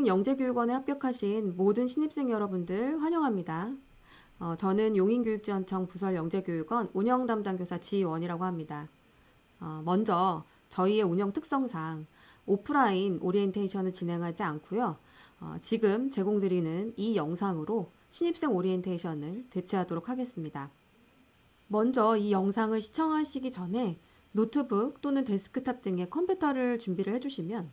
용인영재교육원에 합격하신 모든 신입생 여러분들 환영합니다. 저는 용인교육지원청 부설영재교육원 운영담당 교사 지원이라고 합니다. 먼저 저희의 운영 특성상 오프라인 오리엔테이션을 진행하지 않고요. 지금 제공드리는 이 영상으로 신입생 오리엔테이션을 대체하도록 하겠습니다. 먼저 이 영상을 시청하시기 전에 노트북 또는 데스크탑 등의 컴퓨터를 준비를 해주시면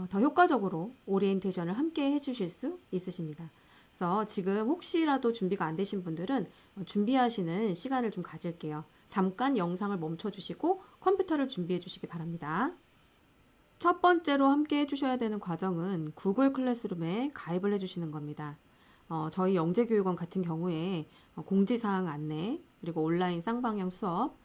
더 효과적으로 오리엔테이션을 함께 해주실 수 있으십니다. 그래서 지금 혹시라도 준비가 안 되신 분들은 준비하시는 시간을 좀 가질게요. 잠깐 영상을 멈춰주시고 컴퓨터를 준비해 주시기 바랍니다. 첫 번째로 함께 해주셔야 되는 과정은 구글 클래스룸에 가입을 해주시는 겁니다. 저희 영재교육원 같은 경우에 공지사항 안내, 그리고 온라인 쌍방향 수업,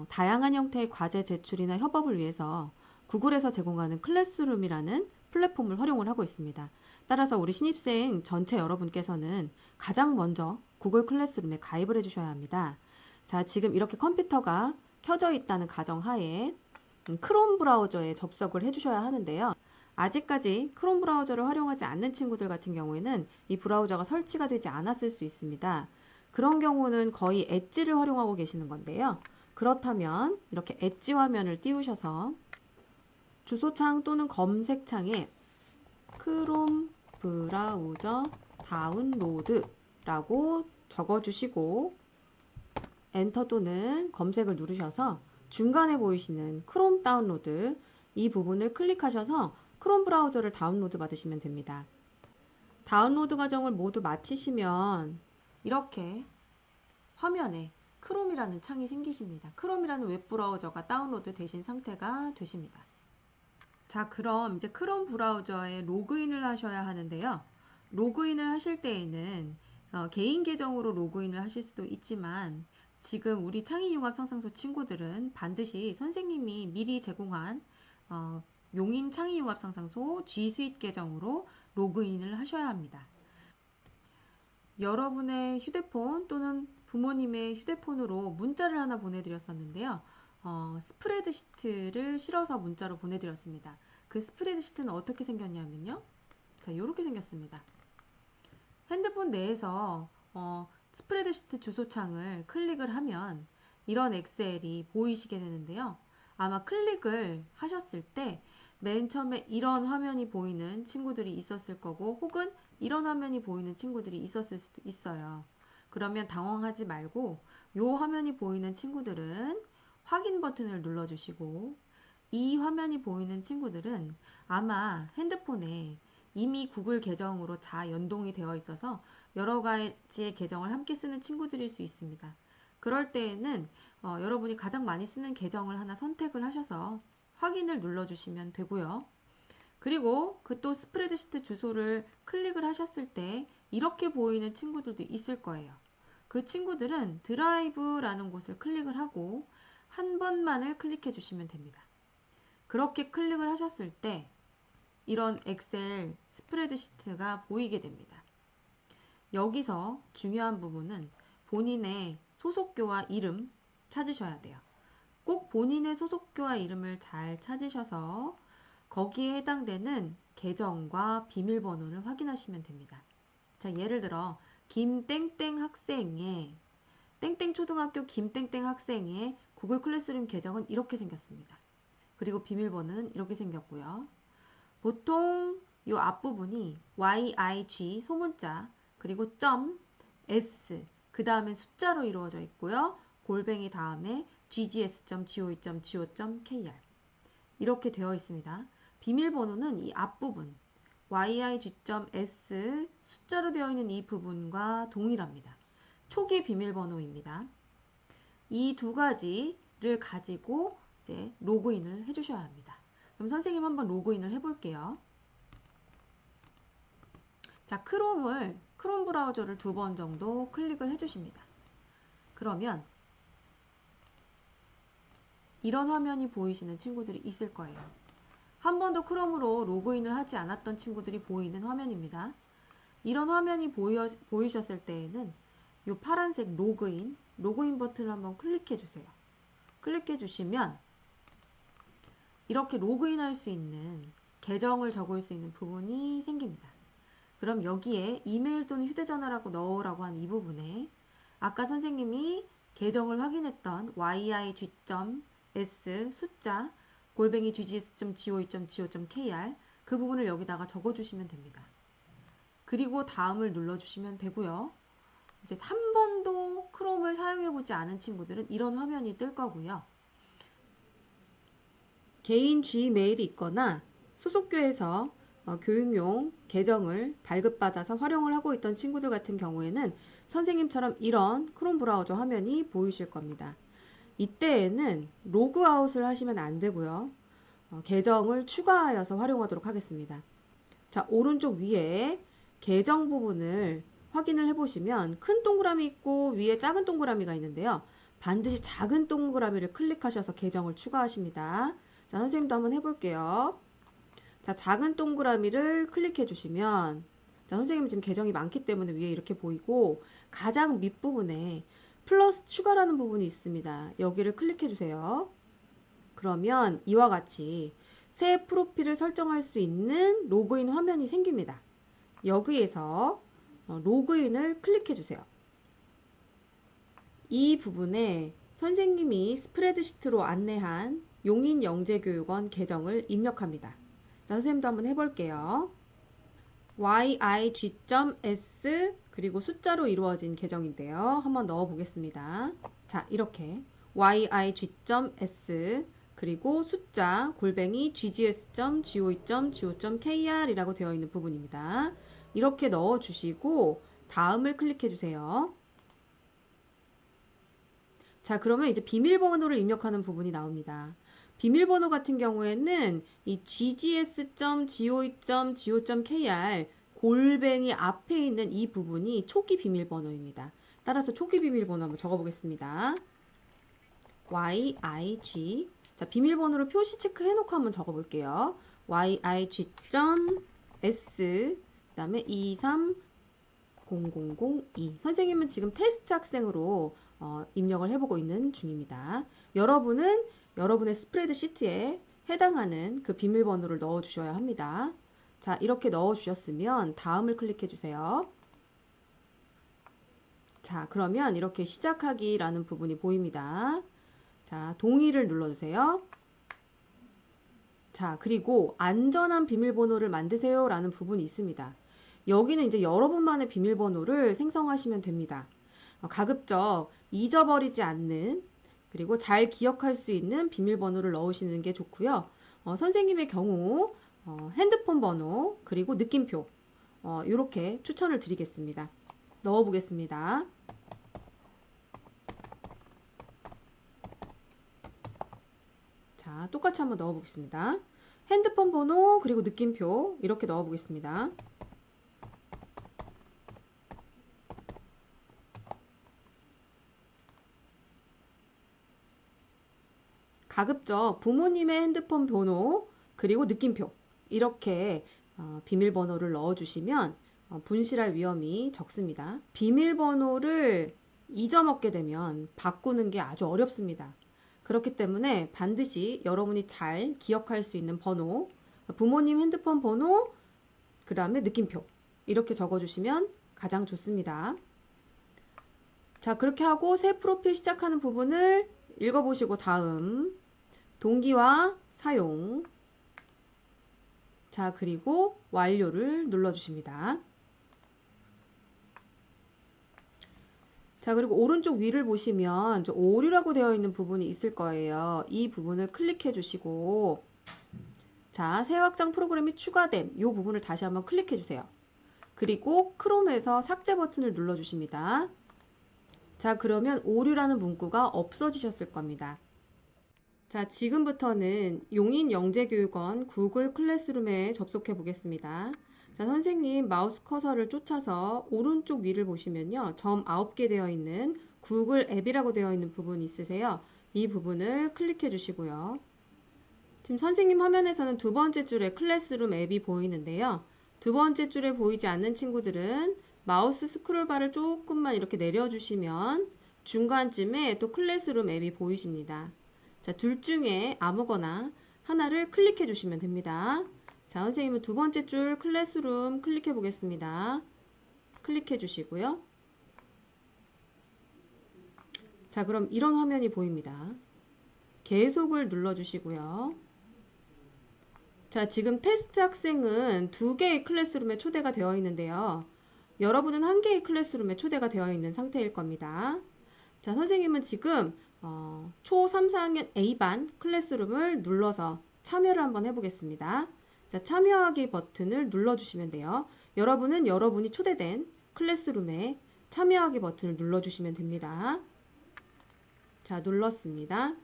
다양한 형태의 과제 제출이나 협업을 위해서 구글에서 제공하는 클래스룸이라는 플랫폼을 활용을 하고 있습니다. 따라서 우리 신입생 전체 여러분께서는 가장 먼저 구글 클래스룸에 가입을 해주셔야 합니다. 자, 지금 이렇게 컴퓨터가 켜져 있다는 가정하에 크롬 브라우저에 접속을 해주셔야 하는데요. 아직까지 크롬 브라우저를 활용하지 않는 친구들 같은 경우에는 이 브라우저가 설치가 되지 않았을 수 있습니다. 그런 경우는 거의 엣지를 활용하고 계시는 건데요. 그렇다면 이렇게 엣지 화면을 띄우셔서 주소창 또는 검색창에 크롬 브라우저 다운로드라고 적어주시고 엔터 또는 검색을 누르셔서 중간에 보이시는 크롬 다운로드 이 부분을 클릭하셔서 크롬 브라우저를 다운로드 받으시면 됩니다. 다운로드 과정을 모두 마치시면 이렇게 화면에 크롬이라는 창이 생기십니다. 크롬이라는 웹브라우저가 다운로드 되신 상태가 되십니다. 자, 그럼 이제 크롬 브라우저에 로그인을 하셔야 하는데요. 로그인을 하실 때에는 개인 계정으로 로그인을 하실 수도 있지만 지금 우리 창의융합 상상소 친구들은 반드시 선생님이 미리 제공한 용인 창의융합 상상소 G 스윗 계정으로 로그인을 하셔야 합니다. 여러분의 휴대폰 또는 부모님의 휴대폰으로 문자를 하나 보내드렸었는데요. 스프레드시트를 실어서 문자로 보내드렸습니다. 그 스프레드시트는 어떻게 생겼냐면요. 자, 이렇게 생겼습니다. 핸드폰 내에서 스프레드시트 주소창을 클릭을 하면 이런 엑셀이 보이시게 되는데요. 아마 클릭을 하셨을 때 맨 처음에 이런 화면이 보이는 친구들이 있었을 거고 혹은 이런 화면이 보이는 친구들이 있었을 수도 있어요. 그러면 당황하지 말고 이 화면이 보이는 친구들은 확인 버튼을 눌러주시고 이 화면이 보이는 친구들은 아마 핸드폰에 이미 구글 계정으로 다 연동이 되어 있어서 여러 가지의 계정을 함께 쓰는 친구들일 수 있습니다. 그럴 때에는 여러분이 가장 많이 쓰는 계정을 하나 선택을 하셔서 확인을 눌러주시면 되고요. 그리고 그 또 스프레드시트 주소를 클릭을 하셨을 때 이렇게 보이는 친구들도 있을 거예요. 그 친구들은 드라이브라는 곳을 클릭을 하고 한 번만을 클릭해 주시면 됩니다. 그렇게 클릭을 하셨을 때 이런 엑셀 스프레드시트가 보이게 됩니다. 여기서 중요한 부분은 본인의 소속교와 이름 찾으셔야 돼요. 꼭 본인의 소속교와 이름을 잘 찾으셔서 거기에 해당되는 계정과 비밀번호를 확인하시면 됩니다. 자, 예를 들어 김땡땡 학생의 땡땡 초등학교 김땡땡 학생의 구글 클래스룸 계정은 이렇게 생겼습니다. 그리고 비밀번호는 이렇게 생겼고요. 보통 이 앞부분이 YIG 소문자 그리고 .s 그 다음에 숫자로 이루어져 있고요. 골뱅이 다음에 ggs.go.go.kr 이렇게 되어 있습니다. 비밀번호는 이 앞부분 yig.s 숫자로 되어 있는 이 부분과 동일합니다. 초기 비밀번호입니다. 이 두 가지를 가지고 이제 로그인을 해주셔야 합니다. 그럼 선생님 한번 로그인을 해볼게요. 자, 크롬 브라우저를 2번 정도 클릭을 해주십니다. 그러면 이런 화면이 보이시는 친구들이 있을 거예요. 한 번도 크롬으로 로그인을 하지 않았던 친구들이 보이는 화면입니다. 이런 화면이 보이셨을 때에는 이 파란색 로그인 버튼을 한번 클릭해 주세요. 클릭해 주시면 이렇게 로그인할 수 있는 계정을 적을 수 있는 부분이 생깁니다. 그럼 여기에 이메일 또는 휴대전화라고 넣으라고 한 이 부분에 아까 선생님이 계정을 확인했던 yig.s 숫자 골뱅이 ggs.go.kr 그 부분을 여기다가 적어주시면 됩니다. 그리고 다음을 눌러주시면 되고요. 이제 한 번도 크롬을 사용해보지 않은 친구들은 이런 화면이 뜰 거고요. 개인 G메일이 있거나 소속교에서 교육용 계정을 발급받아서 활용을 하고 있던 친구들 같은 경우에는 선생님처럼 이런 크롬 브라우저 화면이 보이실 겁니다. 이때에는 로그아웃을 하시면 안 되고요. 계정을 추가하여서 활용하도록 하겠습니다. 자, 오른쪽 위에 계정 부분을 확인을 해보시면 큰 동그라미 있고 위에 작은 동그라미가 있는데요. 반드시 작은 동그라미를 클릭하셔서 계정을 추가하십니다. 자, 선생님도 한번 해볼게요. 자, 작은 동그라미를 클릭해 주시면 자, 선생님 지금 계정이 많기 때문에 위에 이렇게 보이고 가장 밑부분에 플러스 추가라는 부분이 있습니다. 여기를 클릭해 주세요. 그러면 이와 같이 새 프로필을 설정할 수 있는 로그인 화면이 생깁니다. 여기에서 로그인을 클릭해 주세요. 이 부분에 선생님이 스프레드시트로 안내한 용인영재교육원 계정을 입력합니다. 자, 선생님도 한번 해볼게요. yig.s 그리고 숫자로 이루어진 계정인데요. 한번 넣어 보겠습니다. 자, 이렇게 yig.s 그리고 숫자 골뱅이 ggs.go.kr 이라고 되어 있는 부분입니다. 이렇게 넣어 주시고 다음을 클릭해 주세요. 자, 그러면 이제 비밀번호를 입력하는 부분이 나옵니다. 비밀번호 같은 경우에는 이 ggs.go.kr 골뱅이 앞에 있는 이 부분이 초기 비밀번호입니다. 따라서 초기 비밀번호 한번 적어보겠습니다. yig 자, 비밀번호를 표시 체크해 놓고 한번 적어볼게요. yig.s 그 다음에 2300002 선생님은 지금 테스트 학생으로 입력을 해보고 있는 중입니다. 여러분은 여러분의 스프레드시트에 해당하는 그 비밀번호를 넣어 주셔야 합니다. 자, 이렇게 넣어 주셨으면 다음을 클릭해 주세요. 자, 그러면 이렇게 시작하기라는 부분이 보입니다. 자, 동의를 눌러주세요. 자, 그리고 안전한 비밀번호를 만드세요 라는 부분이 있습니다. 여기는 이제 여러분만의 비밀번호를 생성하시면 됩니다. 가급적 잊어버리지 않는 그리고 잘 기억할 수 있는 비밀번호를 넣으시는 게 좋고요. 선생님의 경우 핸드폰 번호 그리고 느낌표 이렇게 추천을 드리겠습니다. 넣어 보겠습니다. 자, 똑같이 한번 넣어 보겠습니다. 핸드폰 번호 그리고 느낌표 이렇게 넣어 보겠습니다. 가급적 부모님의 핸드폰 번호 그리고 느낌표 이렇게 비밀번호를 넣어주시면 분실할 위험이 적습니다. 비밀번호를 잊어먹게 되면 바꾸는 게 아주 어렵습니다. 그렇기 때문에 반드시 여러분이 잘 기억할 수 있는 번호, 부모님 핸드폰 번호, 그 다음에 느낌표 이렇게 적어주시면 가장 좋습니다. 자, 그렇게 하고 새 프로필 시작하는 부분을 읽어보시고 다음 동기와 사용 자, 그리고 완료를 눌러주십니다. 자, 그리고 오른쪽 위를 보시면 오류라고 되어 있는 부분이 있을 거예요. 이 부분을 클릭해 주시고 자, 새 확장 프로그램이 추가됨 이 부분을 다시 한번 클릭해 주세요. 그리고 크롬에서 삭제 버튼을 눌러 주십니다. 자, 그러면 오류라는 문구가 없어지셨을 겁니다. 자, 지금부터는 용인영재교육원 구글 클래스룸에 접속해 보겠습니다. 자, 선생님 마우스 커서를 쫓아서 오른쪽 위를 보시면요. 점 9개 되어 있는 구글 앱이라고 되어 있는 부분이 있으세요. 이 부분을 클릭해 주시고요. 지금 선생님 화면에서는 두 번째 줄에 클래스룸 앱이 보이는데요. 두 번째 줄에 보이지 않는 친구들은 마우스 스크롤바를 조금만 이렇게 내려주시면 중간쯤에 또 클래스룸 앱이 보이십니다. 자, 둘 중에 아무거나 하나를 클릭해 주시면 됩니다. 자, 선생님은 두 번째 줄 클래스룸 클릭해 보겠습니다. 클릭해 주시고요. 자, 그럼 이런 화면이 보입니다. 계속을 눌러 주시고요. 자, 지금 테스트 학생은 두 개의 클래스룸에 초대가 되어 있는데요. 여러분은 한 개의 클래스룸에 초대가 되어 있는 상태일 겁니다. 자, 선생님은 지금 초 3, 4학년 A반 클래스룸을 눌러서 참여를 한번 해보겠습니다. 자, 참여하기 버튼을 눌러주시면 돼요. 여러분은 여러분이 초대된 클래스룸에 참여하기 버튼을 눌러주시면 됩니다. 자, 눌렀습니다.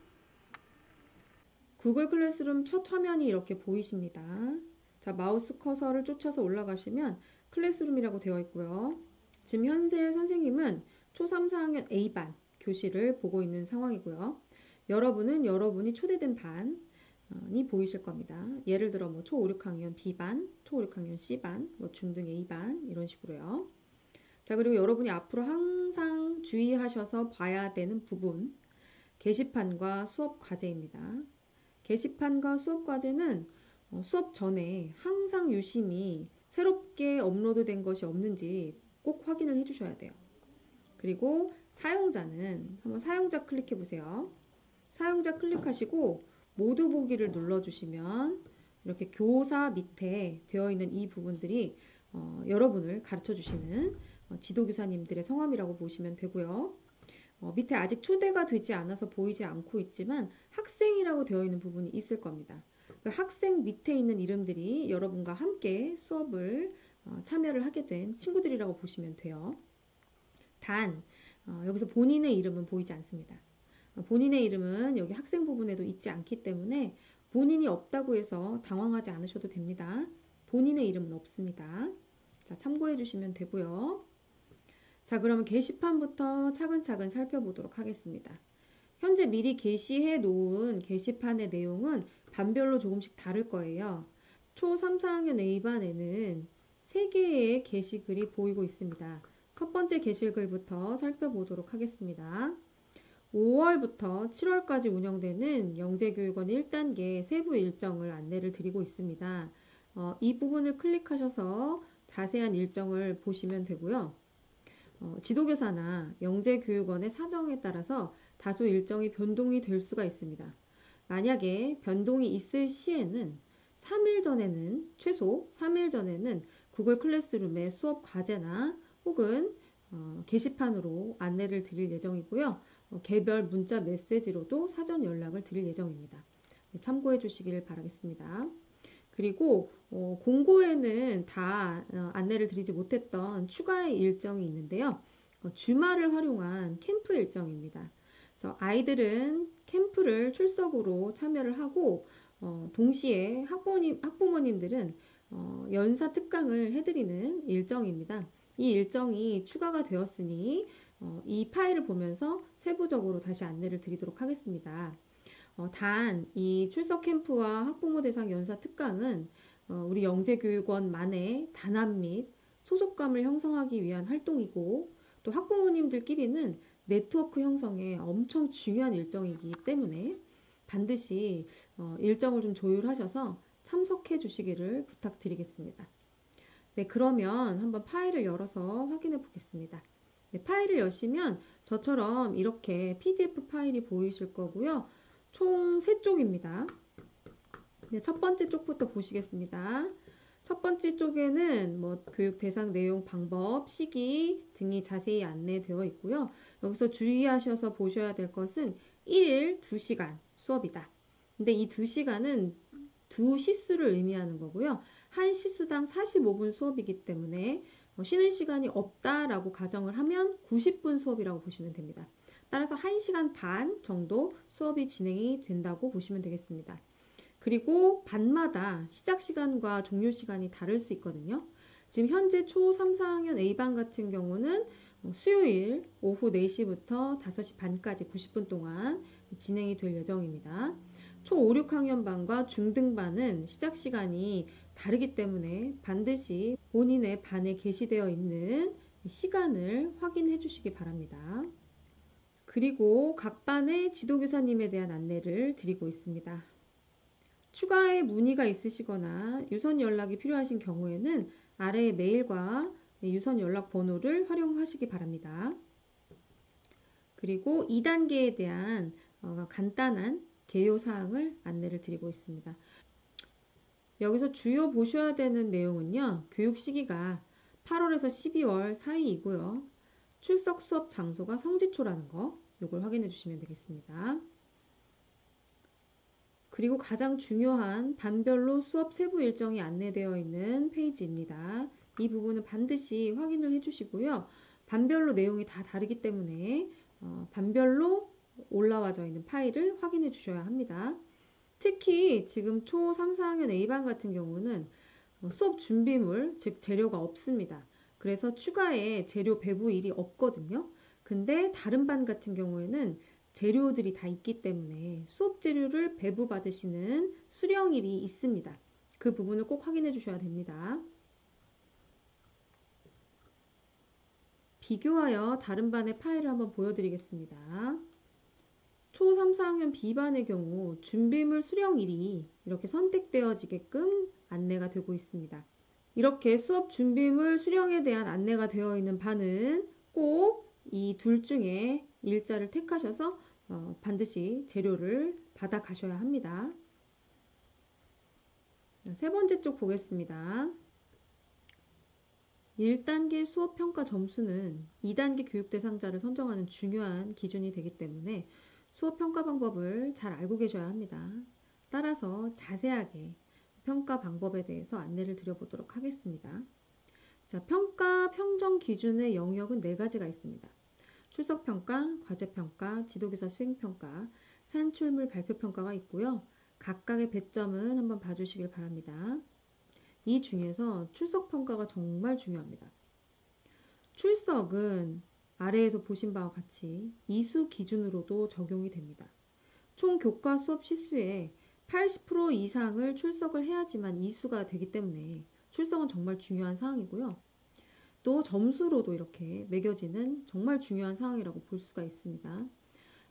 구글 클래스룸 첫 화면이 이렇게 보이십니다. 자, 마우스 커서를 쫓아서 올라가시면 클래스룸이라고 되어 있고요. 지금 현재 선생님은 초 3, 4학년 A반 교실을 보고 있는 상황이고요. 여러분은 여러분이 초대된 반이 보이실 겁니다. 예를 들어 뭐 초 5, 6학년 B반, 초 5, 6학년 C반, 뭐 중등 A반 이런 식으로요. 자, 그리고 여러분이 앞으로 항상 주의하셔서 봐야 되는 부분, 게시판과 수업 과제입니다. 게시판과 수업 과제는 수업 전에 항상 유심히 새롭게 업로드된 것이 없는지 꼭 확인을 해주셔야 돼요. 그리고 사용자는 한번 사용자 클릭해 보세요. 사용자 클릭하시고 모두 보기를 눌러주시면 이렇게 교사 밑에 되어 있는 이 부분들이 여러분을 가르쳐 주시는 지도교사님들의 성함이라고 보시면 되고요. 밑에 아직 초대가 되지 않아서 보이지 않고 있지만 학생이라고 되어 있는 부분이 있을 겁니다. 그 학생 밑에 있는 이름들이 여러분과 함께 수업을 참여를 하게 된 친구들이라고 보시면 돼요. 단 여기서 본인의 이름은 보이지 않습니다. 본인의 이름은 여기 학생 부분에도 있지 않기 때문에 본인이 없다고 해서 당황하지 않으셔도 됩니다. 본인의 이름은 없습니다. 자, 참고해 주시면 되고요. 자, 그러면 게시판부터 차근차근 살펴보도록 하겠습니다. 현재 미리 게시해 놓은 게시판의 내용은 반별로 조금씩 다를 거예요. 초 3, 4학년 A반에는 3개의 게시글이 보이고 있습니다. 첫 번째 게시글부터 살펴보도록 하겠습니다. 5월부터 7월까지 운영되는 영재교육원 1단계 세부 일정을 안내를 드리고 있습니다. 이 부분을 클릭하셔서 자세한 일정을 보시면 되고요. 지도교사나 영재교육원의 사정에 따라서 다소 일정이 변동이 될 수가 있습니다. 만약에 변동이 있을 시에는 3일 전에는 최소 3일 전에는 구글 클래스룸의 수업 과제나 혹은 게시판으로 안내를 드릴 예정이고요. 개별 문자 메시지로도 사전 연락을 드릴 예정입니다. 참고해 주시길 바라겠습니다. 그리고 공고에는 다 안내를 드리지 못했던 추가의 일정이 있는데요. 주말을 활용한 캠프 일정입니다. 그래서 아이들은 캠프를 출석으로 참여를 하고 동시에 학부모님들은 연사 특강을 해드리는 일정입니다. 이 일정이 추가가 되었으니 이 파일을 보면서 세부적으로 다시 안내를 드리도록 하겠습니다. 단 이 출석 캠프와 학부모 대상 연사 특강은 우리 영재교육원만의 단합 및 소속감을 형성하기 위한 활동이고 또 학부모님들끼리는 네트워크 형성에 엄청 중요한 일정이기 때문에 반드시 일정을 좀 조율하셔서 참석해 주시기를 부탁드리겠습니다. 네, 그러면 한번 파일을 열어서 확인해 보겠습니다. 네, 파일을 여시면 저처럼 이렇게 PDF 파일이 보이실 거고요. 총 3쪽입니다. 네, 첫 번째 쪽부터 보시겠습니다. 첫 번째 쪽에는 뭐 교육 대상 내용, 방법, 시기 등이 자세히 안내되어 있고요. 여기서 주의하셔서 보셔야 될 것은 1일 2시간 수업이다. 근데 이 2시간은 두 시수를 의미하는 거고요. 한 시수당 45분 수업이기 때문에 쉬는 시간이 없다라고 가정을 하면 90분 수업이라고 보시면 됩니다. 따라서 1시간 반 정도 수업이 진행이 된다고 보시면 되겠습니다. 그리고 반마다 시작 시간과 종료 시간이 다를 수 있거든요. 지금 현재 초 3, 4학년 A반 같은 경우는 수요일 오후 4시부터 5시 반까지 90분 동안 진행이 될 예정입니다. 초 5, 6학년 반과 중등반은 시작 시간이 다르기 때문에 반드시 본인의 반에 게시되어 있는 시간을 확인해 주시기 바랍니다. 그리고 각 반의 지도교사님에 대한 안내를 드리고 있습니다. 추가의 문의가 있으시거나 유선 연락이 필요하신 경우에는 아래의 메일과 유선 연락 번호를 활용하시기 바랍니다. 그리고 2단계에 대한 간단한 개요 사항을 안내를 드리고 있습니다. 여기서 주요 보셔야 되는 내용은요. 교육 시기가 8월에서 12월 사이이고요. 출석 수업 장소가 성지초라는 거, 이걸 확인해 주시면 되겠습니다. 그리고 가장 중요한 반별로 수업 세부 일정이 안내되어 있는 페이지입니다. 이 부분은 반드시 확인을 해주시고요. 반별로 내용이 다 다르기 때문에 반별로 올라와져 있는 파일을 확인해 주셔야 합니다. 특히 지금 초 3, 4학년 A반 같은 경우는 수업 준비물, 즉 재료가 없습니다. 그래서 추가의 재료 배부일이 없거든요. 근데 다른 반 같은 경우에는 재료들이 다 있기 때문에 수업 재료를 배부 받으시는 수령일이 있습니다. 그 부분을 꼭 확인해 주셔야 됩니다. 비교하여 다른 반의 파일을 한번 보여드리겠습니다. 초 3, 4학년 B반의 경우 준비물 수령일이 이렇게 선택되어지게끔 안내가 되고 있습니다. 이렇게 수업 준비물 수령에 대한 안내가 되어 있는 반은 꼭 이 둘 중에 일자를 택하셔서 반드시 재료를 받아 가셔야 합니다. 세 번째 쪽 보겠습니다. 1단계 수업 평가 점수는 2단계 교육 대상자를 선정하는 중요한 기준이 되기 때문에 수업 평가 방법을 잘 알고 계셔야 합니다. 따라서 자세하게 평가 방법에 대해서 안내를 드려보도록 하겠습니다. 자, 평가 평정 기준의 영역은 4가지가 있습니다. 출석평가, 과제평가, 지도교사 수행평가, 산출물 발표평가가 있고요. 각각의 배점은 한번 봐주시길 바랍니다. 이 중에서 출석평가가 정말 중요합니다. 출석은 아래에서 보신 바와 같이 이수 기준으로도 적용이 됩니다. 총 교과 수업 시수의 80% 이상을 출석을 해야지만 이수가 되기 때문에 출석은 정말 중요한 사항이고요. 또 점수로도 이렇게 매겨지는 정말 중요한 사항이라고 볼 수가 있습니다.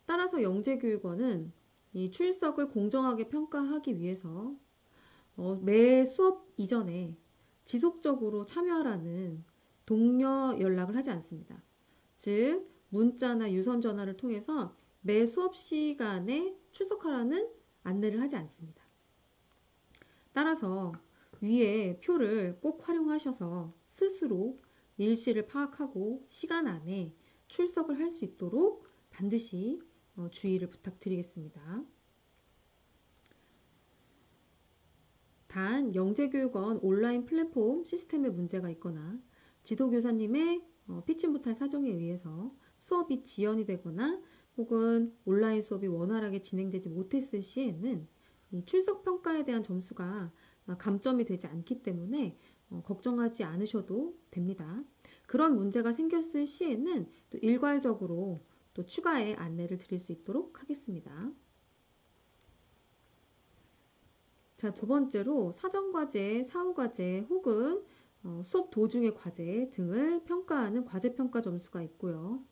따라서 영재교육원은 이 출석을 공정하게 평가하기 위해서 매 수업 이전에 지속적으로 참여하라는 독려 연락을 하지 않습니다. 즉 문자나 유선 전화를 통해서 매 수업 시간에 출석하라는 안내를 하지 않습니다. 따라서 위에 표를 꼭 활용하셔서 스스로 일시를 파악하고 시간 안에 출석을 할 수 있도록 반드시 주의를 부탁드리겠습니다. 단 영재교육원 온라인 플랫폼 시스템에 문제가 있거나 지도교사님의 피치 못할 사정에 의해서 수업이 지연이 되거나 혹은 온라인 수업이 원활하게 진행되지 못했을 시에는 이 출석평가에 대한 점수가 감점이 되지 않기 때문에 걱정하지 않으셔도 됩니다. 그런 문제가 생겼을 시에는 또 일괄적으로 또 추가의 안내를 드릴 수 있도록 하겠습니다. 자, 두 번째로 사전과제, 사후과제 혹은 수업 도중의 과제 등을 평가하는 과제평가 점수가 있고요.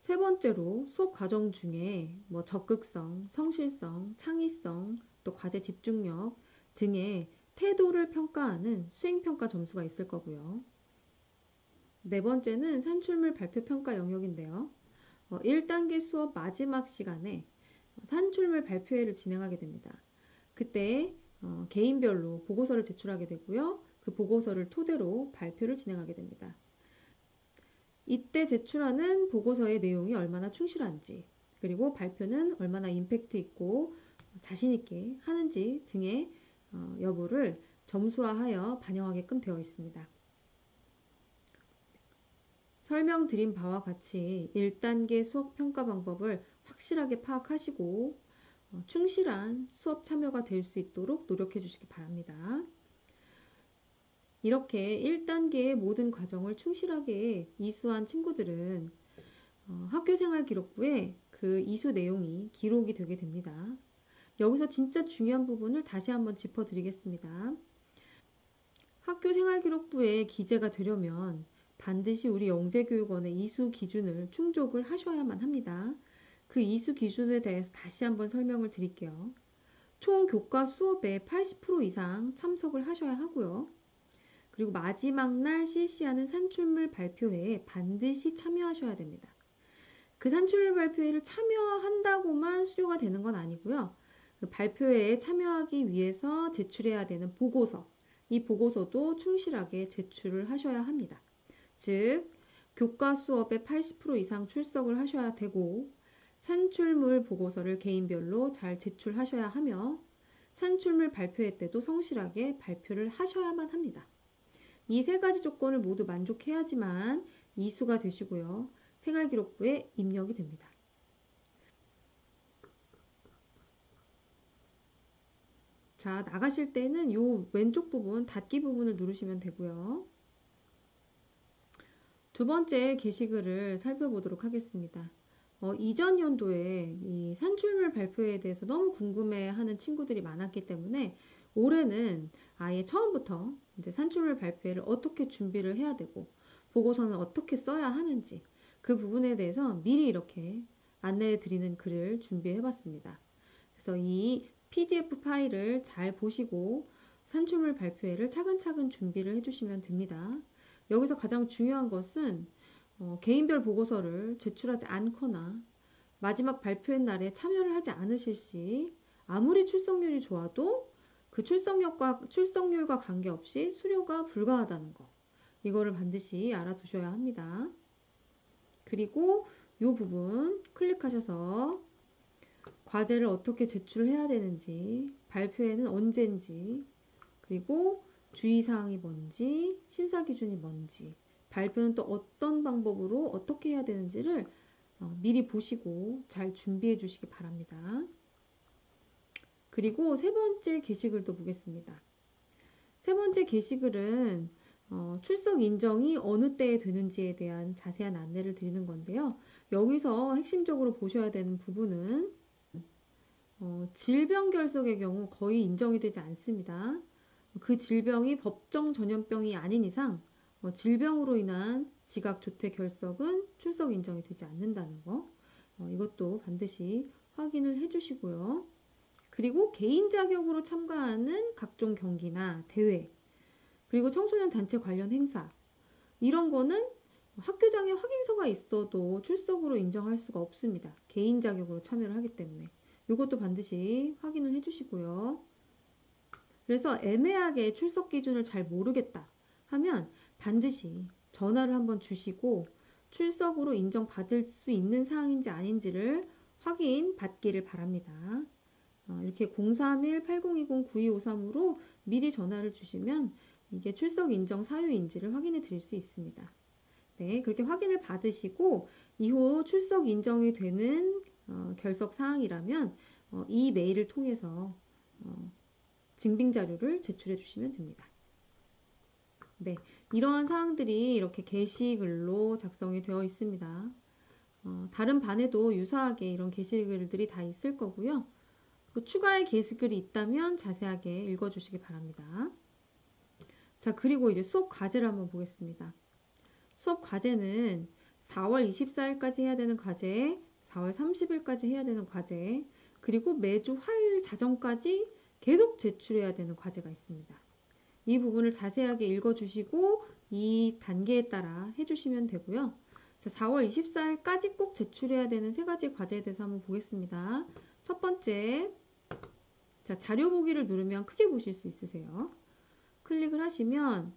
세 번째로 수업 과정 중에 적극성, 성실성, 창의성, 또 과제 집중력 등의 태도를 평가하는 수행평가 점수가 있을 거고요. 네 번째는 산출물 발표평가 영역인데요. 1단계 수업 마지막 시간에 산출물 발표회를 진행하게 됩니다. 그때 개인별로 보고서를 제출하게 되고요. 그 보고서를 토대로 발표를 진행하게 됩니다. 이때 제출하는 보고서의 내용이 얼마나 충실한지, 그리고 발표는 얼마나 임팩트 있고 자신 있게 하는지 등의 여부를 점수화하여 반영하게끔 되어 있습니다. 설명드린 바와 같이 1단계 수업 평가 방법을 확실하게 파악하시고 충실한 수업 참여가 될 수 있도록 노력해 주시기 바랍니다. 이렇게 1단계의 모든 과정을 충실하게 이수한 친구들은 학교생활기록부에 그 이수 내용이 기록이 되게 됩니다. 여기서 진짜 중요한 부분을 다시 한번 짚어드리겠습니다. 학교생활기록부에 기재가 되려면 반드시 우리 영재교육원의 이수 기준을 충족을 하셔야만 합니다. 그 이수 기준에 대해서 다시 한번 설명을 드릴게요. 총 교과 수업의 80% 이상 참석을 하셔야 하고요. 그리고 마지막 날 실시하는 산출물 발표회에 반드시 참여하셔야 됩니다. 그 산출물 발표회를 참여한다고만 수료가 되는 건 아니고요. 그 발표회에 참여하기 위해서 제출해야 되는 보고서, 이 보고서도 충실하게 제출을 하셔야 합니다. 즉, 교과 수업의 80% 이상 출석을 하셔야 되고, 산출물 보고서를 개인별로 잘 제출하셔야 하며, 산출물 발표회 때도 성실하게 발표를 하셔야만 합니다. 이 세 가지 조건을 모두 만족해야지만 이수가 되시고요. 생활기록부에 입력이 됩니다. 자, 나가실 때는 이 왼쪽 부분, 닫기 부분을 누르시면 되고요. 두 번째 게시글을 살펴보도록 하겠습니다. 이전 연도에 이 산출물 발표에 대해서 너무 궁금해하는 친구들이 많았기 때문에 올해는 아예 처음부터 이제 산출물 발표회를 어떻게 준비를 해야 되고 보고서는 어떻게 써야 하는지 그 부분에 대해서 미리 이렇게 안내해 드리는 글을 준비해 봤습니다. 그래서 이 PDF 파일을 잘 보시고 산출물 발표회를 차근차근 준비를 해주시면 됩니다. 여기서 가장 중요한 것은 개인별 보고서를 제출하지 않거나 마지막 발표회 날에 참여를 하지 않으실 시 아무리 출석률이 좋아도 그 출석률과 관계없이 수료가 불가하다는 거, 이거를 반드시 알아두셔야 합니다. 그리고 이 부분 클릭하셔서 과제를 어떻게 제출해야 되는지, 발표회는 언제인지, 그리고 주의사항이 뭔지, 심사기준이 뭔지, 발표는 또 어떤 방법으로 어떻게 해야 되는지를 미리 보시고 잘 준비해 주시기 바랍니다. 그리고 세 번째 게시글도 보겠습니다. 세 번째 게시글은 출석 인정이 어느 때에 되는지에 대한 자세한 안내를 드리는 건데요. 여기서 핵심적으로 보셔야 되는 부분은 질병 결석의 경우 거의 인정이 되지 않습니다. 그 질병이 법정 전염병이 아닌 이상 질병으로 인한 지각조퇴 결석은 출석 인정이 되지 않는다는 거, 이것도 반드시 확인을 해주시고요. 그리고 개인 자격으로 참가하는 각종 경기나 대회, 그리고 청소년 단체 관련 행사, 이런 거는 학교장에 확인서가 있어도 출석으로 인정할 수가 없습니다. 개인 자격으로 참여를 하기 때문에 이것도 반드시 확인을 해주시고요. 그래서 애매하게 출석 기준을 잘 모르겠다 하면 반드시 전화를 한번 주시고 출석으로 인정받을 수 있는 사항인지 아닌지를 확인 받기를 바랍니다. 이렇게 031-8020-9253으로 미리 전화를 주시면 이게 출석 인정 사유인지를 확인해 드릴 수 있습니다. 네, 그렇게 확인을 받으시고 이후 출석 인정이 되는 결석 사항이라면 이 메일을 통해서 증빙 자료를 제출해 주시면 됩니다. 네, 이러한 사항들이 이렇게 게시글로 작성이 되어 있습니다. 다른 반에도 유사하게 이런 게시글들이 다 있을 거고요. 추가의 게시글이 있다면 자세하게 읽어주시기 바랍니다. 자, 그리고 이제 수업 과제를 한번 보겠습니다. 수업 과제는 4월 24일까지 해야 되는 과제, 4월 30일까지 해야 되는 과제, 그리고 매주 화요일 자정까지 계속 제출해야 되는 과제가 있습니다. 이 부분을 자세하게 읽어주시고 이 단계에 따라 해주시면 되고요. 자, 4월 24일까지 꼭 제출해야 되는 세 가지 과제에 대해서 한번 보겠습니다. 첫 번째, 자, 자료 보기를 누르면 크게 보실 수 있으세요. 클릭을 하시면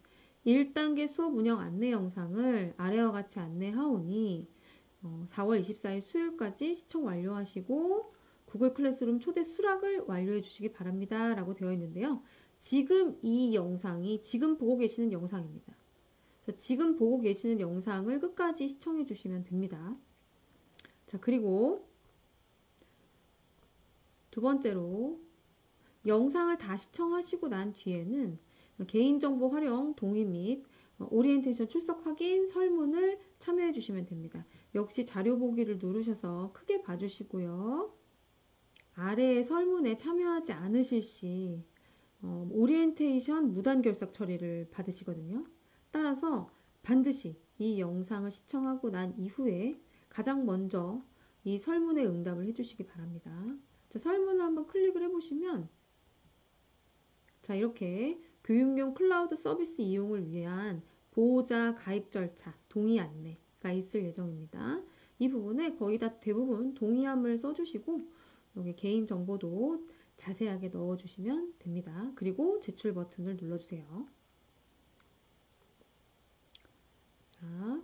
1단계 수업 운영 안내 영상을 아래와 같이 안내하오니 4월 24일 수요일까지 시청 완료하시고 구글 클래스룸 초대 수락을 완료해 주시기 바랍니다 라고 되어 있는데요. 지금 이 영상이 지금 보고 계시는 영상입니다. 지금 보고 계시는 영상을 끝까지 시청해 주시면 됩니다. 자, 그리고 두 번째로 영상을 다 시청하시고 난 뒤에는 개인정보 활용 동의 및 오리엔테이션 출석 확인 설문을 참여해 주시면 됩니다. 역시 자료 보기를 누르셔서 크게 봐주시고요. 아래의 설문에 참여하지 않으실 시 오리엔테이션 무단 결석 처리를 받으시거든요. 따라서 반드시 이 영상을 시청하고 난 이후에 가장 먼저 이 설문에 응답을 해주시기 바랍니다. 자, 설문을 한번 클릭을 해보시면 자, 이렇게 교육용 클라우드 서비스 이용을 위한 보호자 가입 절차, 동의 안내가 있을 예정입니다. 이 부분에 거의 다 대부분 동의함을 써주시고 여기 개인 정보도 자세하게 넣어주시면 됩니다. 그리고 제출 버튼을 눌러주세요. 자,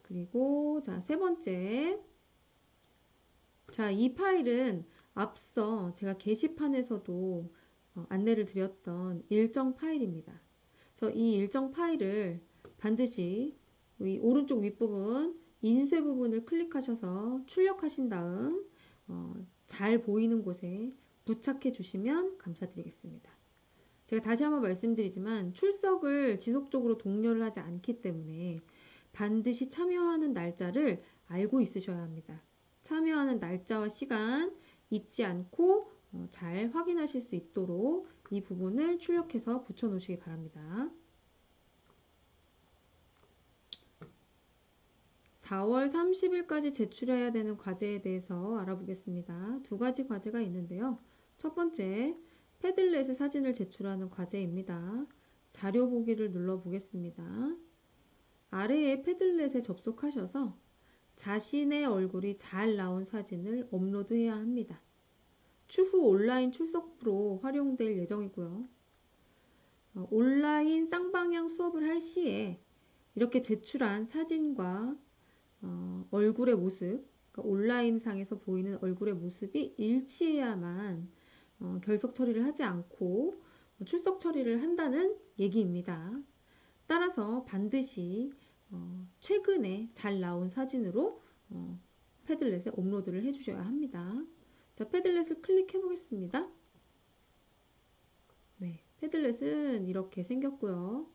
그리고 자, 세 번째. 자, 이 파일은 앞서 제가 게시판에서도 안내를 드렸던 일정 파일입니다. 그래서 이 일정 파일을 반드시 이 오른쪽 윗부분 인쇄 부분을 클릭하셔서 출력하신 다음 잘 보이는 곳에 부착해 주시면 감사드리겠습니다. 제가 다시 한번 말씀드리지만 출석을 지속적으로 독려를 하지 않기 때문에 반드시 참여하는 날짜를 알고 있으셔야 합니다. 참여하는 날짜와 시간 잊지 않고 잘 확인하실 수 있도록 이 부분을 출력해서 붙여 놓으시기 바랍니다. 4월 30일까지 제출해야 되는 과제에 대해서 알아보겠습니다. 두 가지 과제가 있는데요. 첫 번째, 패들렛의 사진을 제출하는 과제입니다. 자료 보기를 눌러보겠습니다. 아래에 패들렛에 접속하셔서 자신의 얼굴이 잘 나온 사진을 업로드해야 합니다. 추후 온라인 출석부로 활용될 예정이고요. 온라인 쌍방향 수업을 할 시에 이렇게 제출한 사진과 얼굴의 모습, 그러니까 온라인상에서 보이는 얼굴의 모습이 일치해야만 결석 처리를 하지 않고 출석 처리를 한다는 얘기입니다. 따라서 반드시 최근에 잘 나온 사진으로 패들렛에 업로드를 해주셔야 합니다. 자, 패들렛을 클릭해 보겠습니다. 네, 패들렛은 이렇게 생겼고요.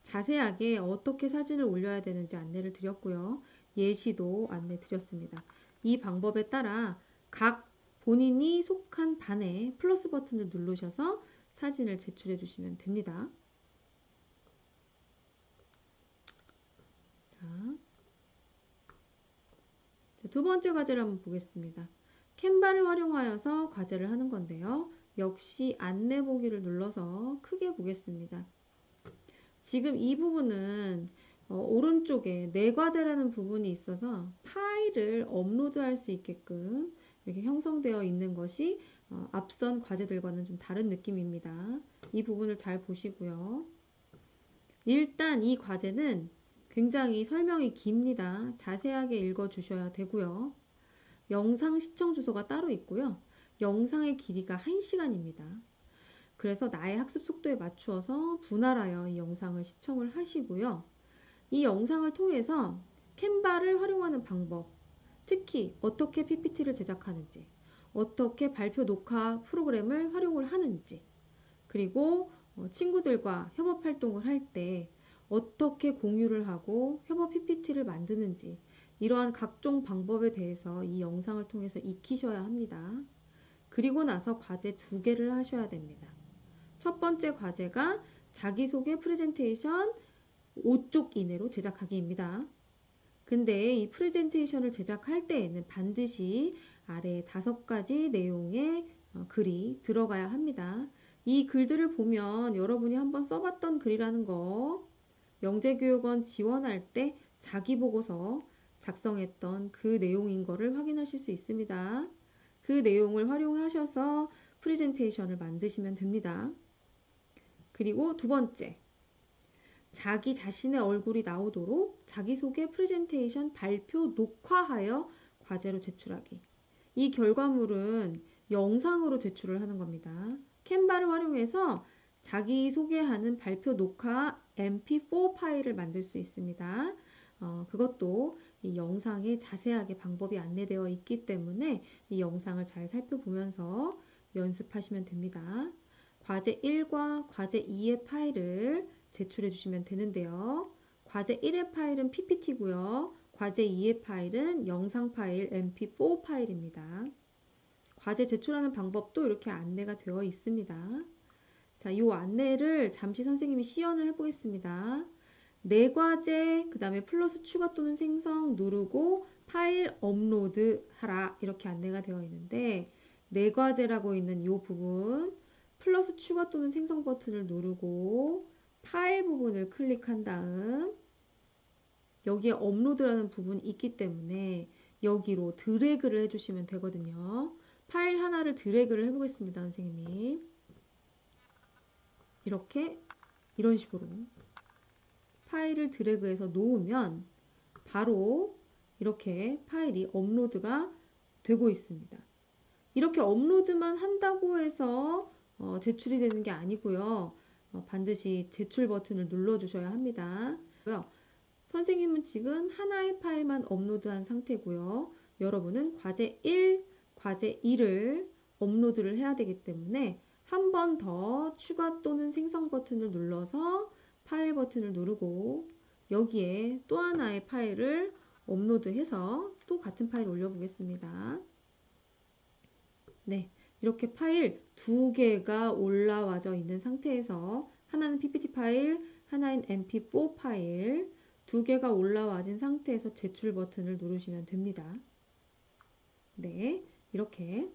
자세하게 어떻게 사진을 올려야 되는지 안내를 드렸고요. 예시도 안내 드렸습니다. 이 방법에 따라 각 본인이 속한 반에 플러스 버튼을 누르셔서 사진을 제출해 주시면 됩니다. 자, 두 번째 과제를 한번 보겠습니다. 캔바를 활용하여서 과제를 하는 건데요. 역시 안내 보기를 눌러서 크게 보겠습니다. 지금 이 부분은 오른쪽에 내 과제라는 부분이 있어서 파일을 업로드할 수 있게끔 이렇게 형성되어 있는 것이 앞선 과제들과는 좀 다른 느낌입니다. 이 부분을 잘 보시고요. 일단 이 과제는 굉장히 설명이 깁니다. 자세하게 읽어주셔야 되고요. 영상 시청 주소가 따로 있고요. 영상의 길이가 1시간입니다. 그래서 나의 학습 속도에 맞추어서 분할하여 이 영상을 시청을 하시고요. 이 영상을 통해서 캔바를 활용하는 방법, 특히 어떻게 PPT를 제작하는지, 어떻게 발표 녹화 프로그램을 활용을 하는지, 그리고 친구들과 협업 활동을 할 때 어떻게 공유를 하고 협업 PPT를 만드는지 이러한 각종 방법에 대해서 이 영상을 통해서 익히셔야 합니다. 그리고 나서 과제 2개를 하셔야 됩니다. 첫 번째 과제가 자기소개 프레젠테이션 5쪽 이내로 제작하기입니다. 근데 이 프레젠테이션을 제작할 때에는 반드시 아래 5가지 내용의 글이 들어가야 합니다. 이 글들을 보면 여러분이 한번 써봤던 글이라는 거, 영재교육원 지원할 때 자기보고서 작성했던 그 내용인 거를 확인하실 수 있습니다. 그 내용을 활용하셔서 프레젠테이션을 만드시면 됩니다. 그리고 두 번째, 자기 자신의 얼굴이 나오도록 자기소개 프레젠테이션 발표 녹화하여 과제로 제출하기. 이 결과물은 영상으로 제출을 하는 겁니다. 캔바를 활용해서 자기소개하는 발표 녹화 mp4 파일을 만들 수 있습니다. 그것도 이 영상에 자세하게 방법이 안내되어 있기 때문에 이 영상을 잘 살펴보면서 연습하시면 됩니다. 과제 1과 과제 2의 파일을 제출해 주시면 되는데요. 과제 1의 파일은 PPT고요. 과제 2의 파일은 영상 파일 mp4 파일입니다. 과제 제출하는 방법도 이렇게 안내가 되어 있습니다. 자, 이 안내를 잠시 선생님이 시연을 해보겠습니다. 내 과제, 그 다음에 플러스 추가 또는 생성 누르고 파일 업로드 하라 이렇게 안내가 되어 있는데 내 과제라고 있는 이 부분 플러스 추가 또는 생성 버튼을 누르고 파일 부분을 클릭한 다음 여기에 업로드라는 부분이 있기 때문에 여기로 드래그를 해주시면 되거든요. 파일 하나를 드래그를 해보겠습니다, 선생님이. 이렇게 이런 식으로 파일을 드래그해서 놓으면 바로 이렇게 파일이 업로드가 되고 있습니다. 이렇게 업로드만 한다고 해서 제출이 되는 게 아니고요. 반드시 제출 버튼을 눌러 주셔야 합니다. 선생님은 지금 하나의 파일만 업로드한 상태고요. 여러분은 과제 1, 과제 2를 업로드를 해야 되기 때문에 한 번 더 추가 또는 생성 버튼을 눌러서 파일 버튼을 누르고 여기에 또 하나의 파일을 업로드해서 또 같은 파일 올려보겠습니다. 네, 이렇게 파일 두 개가 올라와져 있는 상태에서 하나는 PPT 파일, 하나는 MP4 파일 두 개가 올라와진 상태에서 제출 버튼을 누르시면 됩니다. 네, 이렇게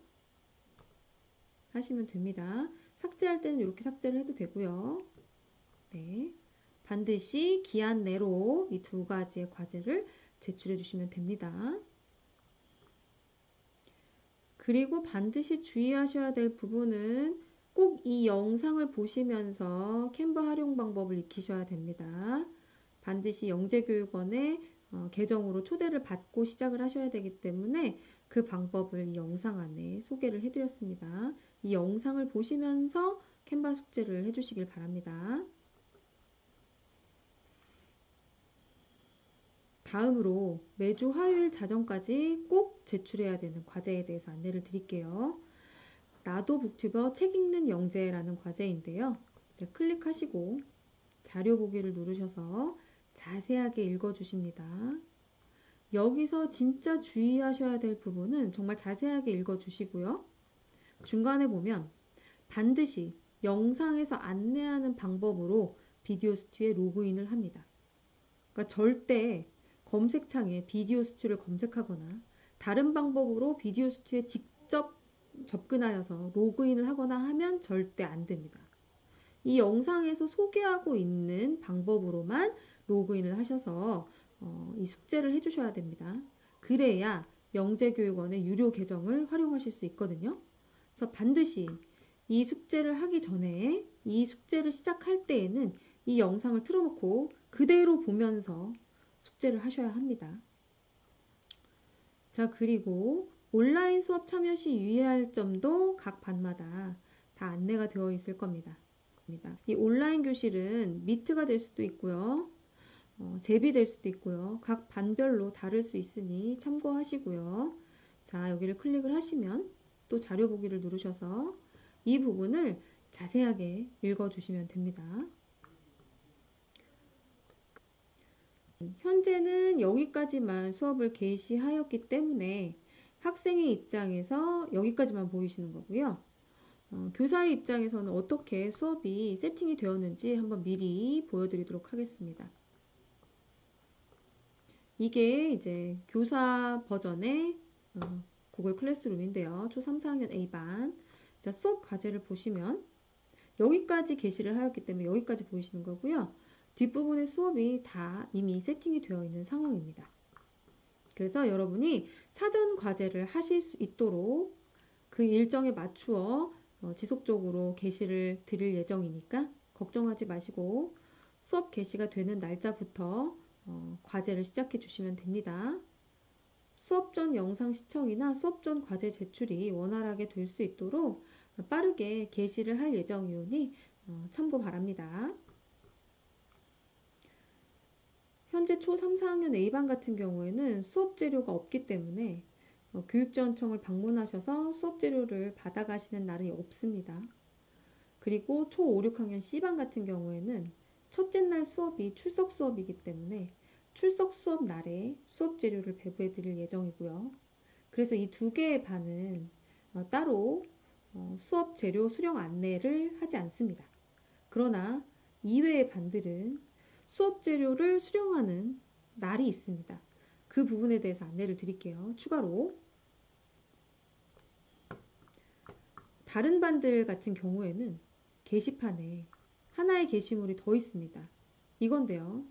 하시면 됩니다. 삭제할 때는 이렇게 삭제를 해도 되고요. 네, 반드시 기한 내로 이 두 가지의 과제를 제출해 주시면 됩니다. 그리고 반드시 주의하셔야 될 부분은 꼭 이 영상을 보시면서 캔버 활용 방법을 익히셔야 됩니다. 반드시 영재교육원의 계정으로 초대를 받고 시작을 하셔야 되기 때문에 그 방법을 이 영상 안에 소개를 해드렸습니다. 이 영상을 보시면서 캔버 숙제를 해주시길 바랍니다. 다음으로 매주 화요일 자정까지 꼭 제출해야 되는 과제에 대해서 안내를 드릴게요. 나도 북튜버 책 읽는 영재라는 과제인데요. 클릭하시고 자료 보기를 누르셔서 자세하게 읽어주십니다. 여기서 진짜 주의하셔야 될 부분은 정말 자세하게 읽어주시고요. 중간에 보면 반드시 영상에서 안내하는 방법으로 비디오 스튜디오에 로그인을 합니다. 그러니까 절대 검색창에 비디오 스튜디오를 검색하거나 다른 방법으로 비디오 스튜디오에 직접 접근하여서 로그인을 하거나 하면 절대 안 됩니다. 이 영상에서 소개하고 있는 방법으로만 로그인을 하셔서 이 숙제를 해주셔야 됩니다. 그래야 영재교육원의 유료 계정을 활용하실 수 있거든요. 그래서 반드시 이 숙제를 하기 전에 이 숙제를 시작할 때에는 이 영상을 틀어놓고 그대로 보면서 숙제를 하셔야 합니다. 자, 그리고 온라인 수업 참여 시 유의할 점도 각 반마다 다 안내가 되어 있을 겁니다. 이 온라인 교실은 미트가 될 수도 있고요. 제비 될 수도 있고요. 각 반별로 다를 수 있으니 참고하시고요. 자, 여기를 클릭을 하시면 또 자료 보기를 누르셔서 이 부분을 자세하게 읽어주시면 됩니다. 현재는 여기까지만 수업을 개시하였기 때문에 학생의 입장에서 여기까지만 보이시는 거고요. 교사의 입장에서는 어떻게 수업이 세팅이 되었는지 한번 미리 보여드리도록 하겠습니다. 이게 이제 교사 버전의 구글 클래스룸인데요. 초 3, 4학년 A반. 자, 수업 과제를 보시면 여기까지 게시를 하였기 때문에 여기까지 보이시는 거고요. 뒷부분의 수업이 다 이미 세팅이 되어 있는 상황입니다. 그래서 여러분이 사전 과제를 하실 수 있도록 그 일정에 맞추어 지속적으로 게시를 드릴 예정이니까 걱정하지 마시고 수업 개시가 되는 날짜부터 과제를 시작해 주시면 됩니다. 수업 전 영상 시청이나 수업 전 과제 제출이 원활하게 될 수 있도록 빠르게 게시를 할 예정이오니 참고 바랍니다. 현재 초 3, 4학년 A반 같은 경우에는 수업 재료가 없기 때문에 교육지원청을 방문하셔서 수업 재료를 받아가시는 날이 없습니다. 그리고 초 5, 6학년 C반 같은 경우에는 첫째 날 수업이 출석 수업이기 때문에 출석 수업 날에 수업 재료를 배부해 드릴 예정이고요. 그래서 이 두 개의 반은 따로 수업 재료 수령 안내를 하지 않습니다. 그러나 이외의 반들은 수업 재료를 수령하는 날이 있습니다. 그 부분에 대해서 안내를 드릴게요. 추가로 다른 반들 같은 경우에는 게시판에 하나의 게시물이 더 있습니다. 이건데요.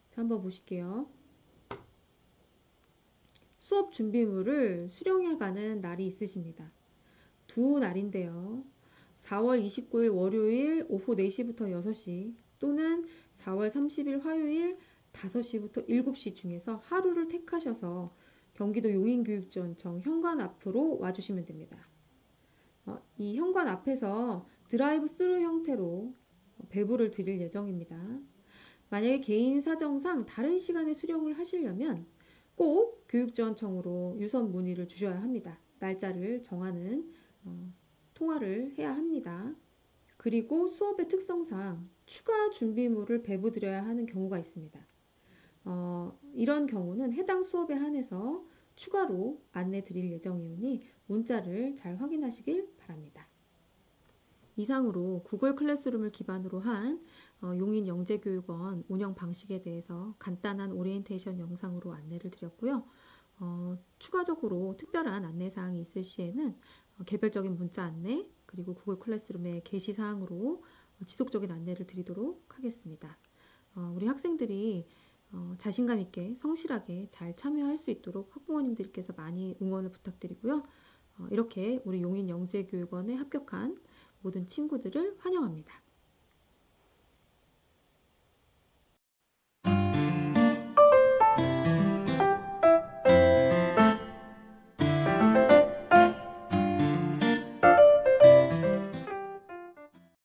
자, 한번 보실게요. 수업 준비물을 수령해가는 날이 있으십니다. 두 날인데요. 4월 29일 월요일 오후 4시부터 6시 또는 4월 30일 화요일 5시부터 7시 중에서 하루를 택하셔서 경기도 용인교육지원청 현관 앞으로 와주시면 됩니다. 이 현관 앞에서 드라이브 스루 형태로 배부를 드릴 예정입니다. 만약에 개인 사정상 다른 시간에 수령을 하시려면 꼭 교육지원청으로 유선 문의를 주셔야 합니다. 날짜를 정하는 통화를 해야 합니다. 그리고 수업의 특성상 추가 준비물을 배부드려야 하는 경우가 있습니다. 이런 경우는 해당 수업에 한해서 추가로 안내 드릴 예정이오니 문자를 잘 확인하시길 바랍니다. 이상으로 구글 클래스룸을 기반으로 한 용인영재교육원 운영 방식에 대해서 간단한 오리엔테이션 영상으로 안내를 드렸고요. 추가적으로 특별한 안내사항이 있을 시에는 개별적인 문자 안내 그리고 구글 클래스룸의 게시사항으로 지속적인 안내를 드리도록 하겠습니다. 우리 학생들이 자신감 있게 성실하게 잘 참여할 수 있도록 학부모님들께서 많이 응원을 부탁드리고요. 이렇게 우리 용인영재교육원에 합격한 모든 친구들을 환영합니다.